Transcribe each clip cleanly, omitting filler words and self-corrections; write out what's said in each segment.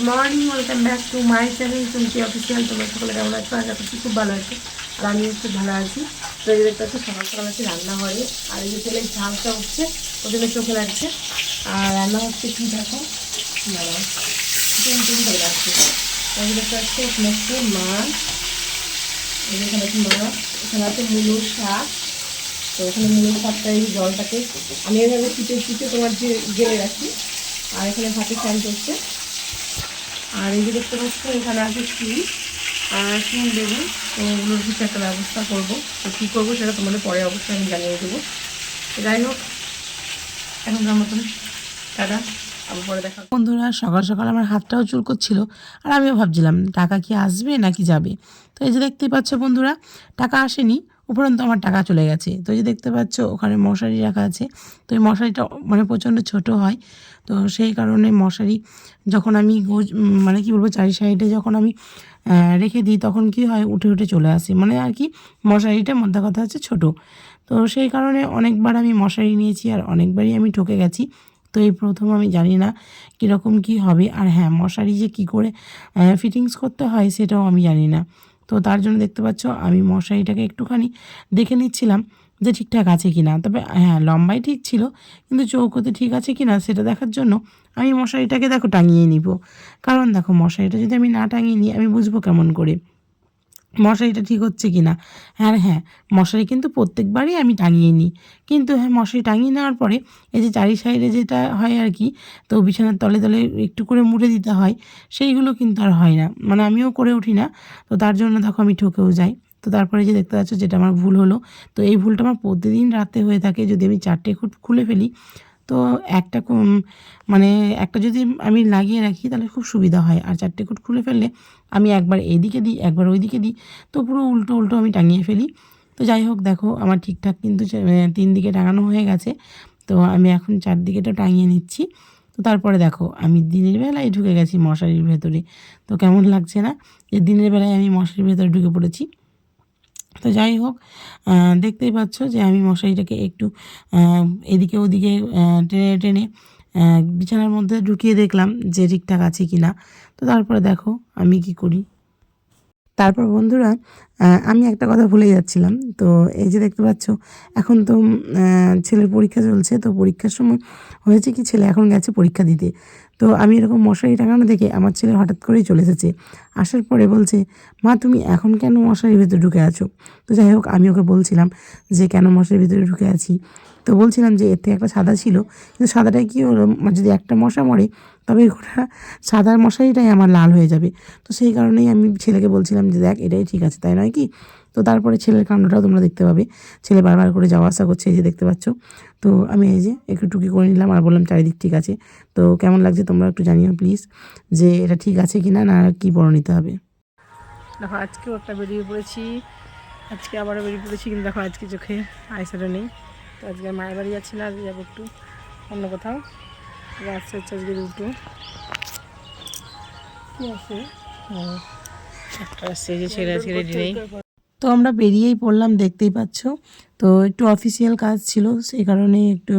Good morning, welcome back to my channel Chumki official. তোমরা সকলে কেমন আছো? আশা করছি খুব ভালো আছি, আর আমিও খুব ভালো আছি। তো এই দেখতে পাচ্ছি সকাল সকাল আছি রান্নাঘরে, আর এই যে তেলের ঝালটা উঠছে ওদের চোখে লাগছে। আর রান্না হচ্ছে কি দেখো, চলে যাচ্ছে। এই দেখতে পাচ্ছি এখানে হচ্ছে মাছ, এখানে আছে মাছ, এখানে আছে মূলো শাক। তো এখানে মূলো শাকটা এই জলটাকে আমি এভাবে চিপে তোমার যে গেলে রাখি, আর এখানে ভাতে চাল করছে। আর এই যে দেখতে পাচ্ছ এখানে আছে শিম আর শিম বেগুন। তো ওগুলোর কিছু একটা ব্যবস্থা করবো। তো কী করবো সেটা তোমাদের পরে অবশ্যই আমি জানিয়ে দেবো। যাই হোক, এখনকার মতন টাটা, আবার পরে দেখা। বন্ধুরা, সকাল সকাল আমার হাতটাও চুলকোচ্ছিল, আর আমিও ভাবছিলাম টাকা কি আসবে নাকি যাবে। তো এই যে দেখতে পাচ্ছ বন্ধুরা, টাকা আসেনি, উপরন্তু আমার টাকা চলে গেছে। তো এই যে দেখতে পাচ্ছ ওখানে মশারি রাখা আছে। তো এই মশারিটা মানে প্রচণ্ড ছোট হয়, তো সেই কারণে মশারি যখন আমি মানে কি বলবো, চারি সাইডে যখন আমি রেখে দিই তখন কি হয়, উঠে উঠে চলে আসে, মানে আর কি মশারিটা মধ্যে কথা হচ্ছে ছোট। তো সেই কারণে অনেকবার আমি মশারি নিয়েছি আর অনেকবারই আমি ঠকে গেছি। তো এই প্রথম, আমি জানি না কীরকম কী হবে। আর হ্যাঁ, মশারি যে কী করে ফিটিংস করতে হয় সেটাও আমি জানি না। তো তার জন্য দেখতে পাচ্ছ আমি মশারিটাকে একটুখানি দেখে নিচ্ছিলাম যে ঠিকঠাক আছে কি না। তবে হ্যাঁ, লম্বাই ঠিক ছিল, কিন্তু চৌকোতে ঠিক আছে কি না সেটা দেখার জন্য আমি মশারিটাকে দেখো টাঙিয়ে নিব। কারণ দেখো, মশারিটা যদি আমি না টাঙিয়ে নিই আমি বুঝবো কেমন করে মশারিটা ঠিক হচ্ছে কি না। আর হ্যাঁ, মশারি কিন্তু প্রত্যেকবারই আমি টাঙিয়ে নিই, কিন্তু হ্যাঁ, মশারি টাঙিয়ে নেওয়ার পরে এই যে চারি সাইডে যেটা হয় আর কি, তো বিছানার তলে তলে একটু করে মুড়ে দিতে হয়, সেইগুলো কিন্তু আর হয় না, মানে আমিও করে উঠি না। তো তার জন্য দেখো আমি ঠকেও যাই। তো তারপরে যে দেখতে পাচ্ছ যেটা আমার ভুল হলো, তো এই ভুলটা আমার প্রতিদিন রাতে হয়ে থাকে। যদি আমি 4টে খুঁট খুলে ফেলি, তো একটা মানে একটা যদি আমি লাগিয়ে রাখি তাহলে খুব সুবিধা হয়। আর 4টে খুঁট খুলে ফেললে আমি একবার এইদিকে দিই, একবার ওইদিকে দিই, তো পুরো উল্টো উল্টো আমি টাঙিয়ে ফেলি। তো যাই হোক, দেখো আমার ঠিকঠাক কিন্তু 3 দিকে টাঙানো হয়ে গেছে। তো আমি এখন 4 দিকেটা টাঙিয়ে নিচ্ছি। তো তারপরে দেখো আমি দিনের বেলায় ঢুকে গেছি মশারির ভেতরে। তো কেমন লাগছে না যে দিনের বেলায় আমি মশারির ভেতরে ঢুকে পড়েছি। তো যাই হোক, দেখতেই পাচ্ছ যে আমি মশারিটাকে একটু এদিকে ওদিকে টেনে টেনে বিছানার মধ্যে ঢুকিয়ে দেখলাম যে ঠিকঠাক আছে কি না। তো তারপরে দেখো আমি কি করি। তারপর বন্ধুরা, আমি একটা কথা ভুলে যাচ্ছিলাম। তো এই যে দেখতে পাচ্ছ এখন তো ছেলের পরীক্ষা চলছে। তো পরীক্ষার সময় হয়েছে কি, ছেলে এখন গেছে পরীক্ষা দিতে। তো আমি এরকম মশারি টাঙানো দেখে আমার ছেলে হঠাৎ করেই চলে এসেছে। আসার পরে বলছে, মা তুমি এখন কেন মশারির ভেতরে ঢুকে আছো? তো যাই হোক, আমি ওকে বলছিলাম যে কেন মশারির ভিতরে ঢুকে আছি। তো বলছিলাম যে এর থেকে একটা সাদা ছিল, কিন্তু সাদাটাই কী হলো, যদি একটা মশা মরে তবে গোটা সাদা মশারিটাই আমার লাল হয়ে যাবে। তো সেই কারণেই আমি ছেলেকে বলছিলাম যে দেখ, এটাই ঠিক আছে, তাই নয় কি? তো তারপরে ছেলের কাণ্ডটাও তোমরা দেখতে পাবে। ছেলে বারবার করে যাওয়া আসা করছে, এই যে দেখতে পাচ্ছ। তো আমি এই যে একটু টুকি করে নিলাম আর বললাম চারিদিক ঠিক আছে। তো কেমন লাগছে তোমরা একটু জানিও প্লিজ, যে এটা ঠিক আছে কি না, না কি বড় নিতে হবে। দেখো আজকেও একটা বেরিয়ে পড়েছি, আজকে আবারও বেরিয়ে পড়েছি, কিন্তু দেখো আজকে চোখে আইশ্যাডো নেই। তো আজকে মায়ের বাড়ি যাচ্ছি না, আজকে যাবো একটু অন্য কোথাও। আসছে হচ্ছে আজকে দুটো কী আছে, একটা আসছে যে ছেড়ে আছে, রেডি নেই। তো আমরা বেরিয়েই পড়লাম, দেখতেই পাচ্ছ। তো একটু অফিসিয়াল কাজ ছিল, সেই কারণে একটু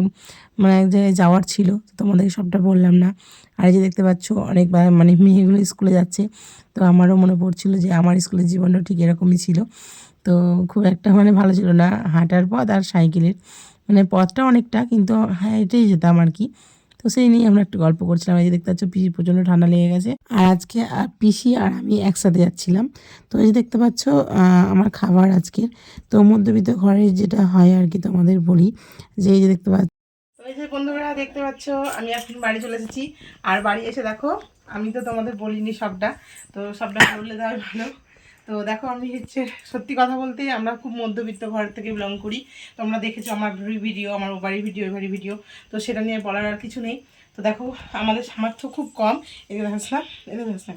মানে এক জায়গায় যাওয়ার ছিল, তো তোমাদেরকে সবটা বললাম না। আর এই যে দেখতে পাচ্ছ অনেকবার মানে মেয়েগুলো স্কুলে যাচ্ছে। তো আমারও মনে পড়ছিল যে আমার স্কুলের জীবনটা ঠিক এরকমই ছিল। তো খুব একটা মানে ভালো ছিল না, হাঁটার পথ আর সাইকেলের মানে পথটা অনেকটা, কিন্তু হ্যাঁ এটাই যেতাম আর কি। তো সেই নিয়ে আমরা একটু গল্প করছিলাম। এই যে দেখতে পাচ্ছ পিসির প্রচণ্ড ঠান্ডা লেগে গেছে, আর আজকে পিসি আর আমি একসাথে যাচ্ছিলাম। তো এই যে দেখতে পাচ্ছ আমার খাবার আজকের, তো মধ্যবিত্ত ঘরের যেটা হয় আর কি, তোমাদের বলি যে এই যে দেখতে পাচ্ছ। তো এই যে বন্ধুরা দেখতে পাচ্ছ আমি এখন বাড়ি চলে এসেছি। আর বাড়ি এসে দেখো, আমি তো তোমাদের বলিনি সবটা, তো সবটা বললে দেওয়াই ভালো। তো দেখো আমি হচ্ছে সত্যি কথা বলতে আমরা খুব মধ্যবিত্ত ঘর থেকে বিলং করি। তোমরা দেখেছো আমার ভিডিও, আমার ও বাড়ির ভিডিও, এ বাড়ির ভিডিও, তো সেটা নিয়ে বলার আর কিছু নেই। তো দেখো আমাদের সামর্থ্য খুব কম, এগুলো দেখাস না, এগুলো দেখাস না।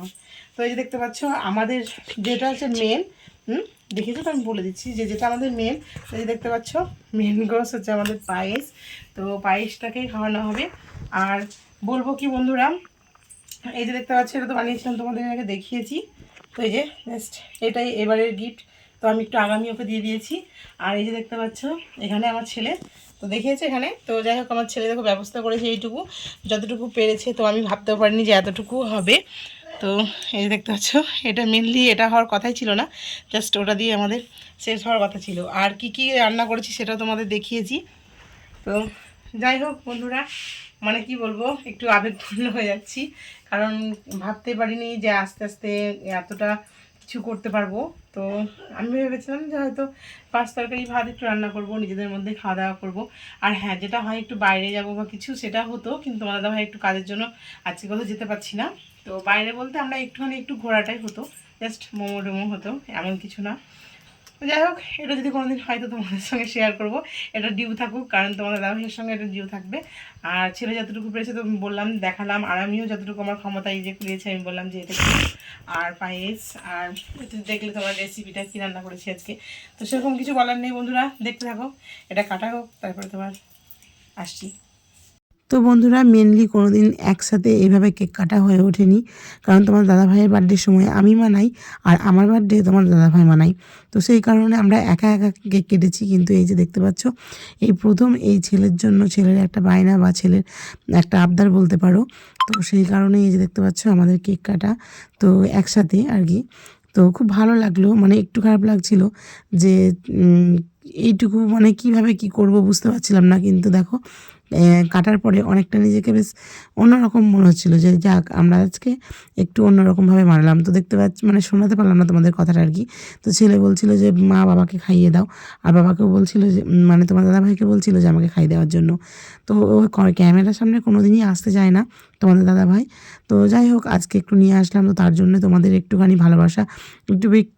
তো এই যে দেখতে পাচ্ছ আমাদের যেটা হচ্ছে মেন, দেখেছো তো, আমি বলে দিচ্ছি যে যেটা আমাদের মেন, এই যে দেখতে পাচ্ছ মেন কোর্স হচ্ছে আমাদের পায়েস। তো পায়েসটাকেই খাওয়ানো হবে। আর বলবো কি বন্ধুরা, এই যে দেখতে পাচ্ছি এটা তো বানিয়েছিলাম, তোমাদের আগে দেখিয়েছি। তো এই যে জাস্ট এটাই এবারের গিফট। তো আমি একটু আগামী ওকে দিয়ে দিয়েছি। আর এই যে দেখতে পাচ্ছ এখানে আমার ছেলে, তো তো দেখিয়েছে এখানে। তো যাই হোক আমার ছেলে দেখো ব্যবস্থা করেছে এইটুকু, যতটুকু পেরেছে। তো আমি ভাবতেও পারিনি যে এতটুকু হবে। তো এই দেখতে পাচ্ছ, এটা মেনলি এটা হওয়ার কথাই ছিল না, জাস্ট ওটা দিয়ে আমাদের শেষ হওয়ার কথা ছিল। আর কি কি রান্না করেছি সেটাও তোমাদের দেখিয়েছি। তো যাই হোক বন্ধুরা, মানে কি বলবো, একটু আবেগপূর্ণ হয়ে যাচ্ছি, কারণ ভাবতে পারিনি যে আস্তে আস্তে এতটা কিছু করতে পারবো। তো আমি ভেবেছিলাম যে হয়তো 5 তরকারি ভাত একটু রান্না করব, নিজেদের মধ্যে খাওয়া দাওয়া করবো। আর হ্যাঁ, যেটা হয় একটু বাইরে যাব বা কিছু, সেটা হতো, কিন্তু আমার দাদা ভাই একটু কাজের জন্য আজকে কোথাও যেতে পারছি না। তো বাইরে বলতে আমরা একটু ঘোরাটাই হতো, জাস্ট মোমো টোমো হতো, এমন কিছু না। যাই হোক, এটা যদি কোনোদিন হয়তো তোমাদের সঙ্গে শেয়ার করব, এটা ডিউ থাকুক, কারণ তোমাদের দাদা ভাইয়ের সঙ্গে এটা ডিউ থাকবে। আর ছেলে যতটুকু পেরেছে তো আমি বললাম, দেখালাম, আর আমিও যতটুকু আমার ক্ষমতায় যে পেরেছি আমি বললাম যে এটা কি। আর পায়েস, আর একটু দেখলে তোমার রেসিপিটা কী রান্না করেছি আজকে। তো সেরকম কিছু বলার নেই বন্ধুরা, দেখতে থাকো, এটা কাটা হোক, তারপরে তোমার আসছি। তো বন্ধুরা, মেনলি কোনো দিন একসাথে এইভাবে কেক কাটা হয়ে ওঠেনি, কারণ তোমার দাদাভাইয়ের বার্থডের সময় আমি মানাই, আর আমার বার্থডে তোমার দাদাভাই মানাই। তো সেই কারণে আমরা একা একা কেক কেটেছি। কিন্তু এই যে দেখতে পাচ্ছ, এই প্রথম এই ছেলের জন্য, ছেলের একটা বায়না বা ছেলের একটা আবদার বলতে পারো। তো সেই কারণে এই যে দেখতে পাচ্ছ আমাদের কেক কাটা, তো একসাথে আর কি। তো খুব ভালো লাগলো, মানে একটু খারাপ লাগছিল যে এইটুকু মানে কিভাবে কি করব বুঝতে পারছিলাম না। কিন্তু দেখো, কাটার পরে অনেকটা নিজেকে বেশ অন্যরকম মনে হচ্ছিলো যে যাক, আমরা আজকে একটু অন্যরকমভাবে মানলাম। তো দেখতে পাচ্ছি, মানে শোনাতে পারলাম না তোমাদের কথাটা আর কি। তো ছেলে বলছিল যে মা বাবাকে খাইয়ে দাও, আর বাবাকেও বলছিল যে মানে তোমার দাদাভাইকে বলছিল যে আমাকে খাইয়ে দেওয়ার জন্য। তো ও ক্যামেরার সামনে কোনো দিনই আসতে চায় না তোমাদের দাদাভাই। তো যাই হোক, আজকে একটু নিয়ে আসলাম, তো তার জন্য তোমাদের একটুখানি ভালোবাসা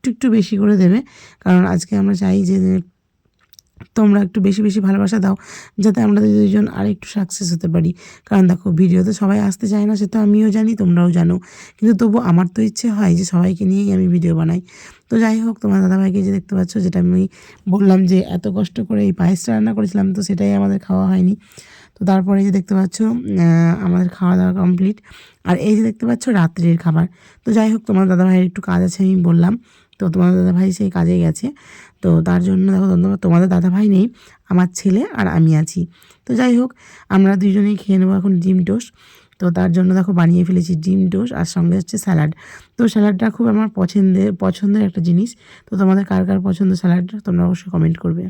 একটু বেশি করে দেবে, কারণ আজকে আমরা চাই যে তোমরা একটু বেশি বেশি ভালোবাসা দাও, যাতে আমরা দুজন আর একটু সাকসেস হতে পারি। কারণ দেখো, ভিডিওতে সবাই আসতে চায় না, সেটা আমিও জানি, তোমরাও জানো, কিন্তু তবু আমার তো ইচ্ছে হয় যে সবাইকে নিয়েই আমি ভিডিও বানাই। তো যাই হোক, তোমার দাদাভাইকে যে দেখতে পাচ্ছ, যেটা আমি বললাম যে এত কষ্ট করে এই পায়েসটা রান্না করেছিলাম, তো সেটাই আমাদের খাওয়া হয়নি। তো তারপরে যে দেখতে পাচ্ছ আমাদের খাওয়া দাওয়া কমপ্লিট। আর এই যে দেখতে পাচ্ছ রাত্রির খাবার। তো যাই হোক, তোমার দাদাভাইয়ের একটু কাজ আছে আমি বললাম, তো তোমার দাদাভাই সেই কাজে গেছে। তো তার জন্য দেখো, তোমাদের দাদাভাই নেই, আমার ছেলে আর আমি আছি। তো যাই হোক, আমরা দুজনেই খেয়ে নেবো এখন ডিম টোস্ট। তো তার জন্য দেখো বানিয়ে ফেলেছি ডিম টোস্ট, আর সঙ্গে হচ্ছে স্যালাড। তো স্যালাডটা খুব আমার পছন্দের একটা জিনিস। তো তোমাদের কার কার পছন্দ স্যালাডটা, তোমরা অবশ্যই কমেন্ট করবে।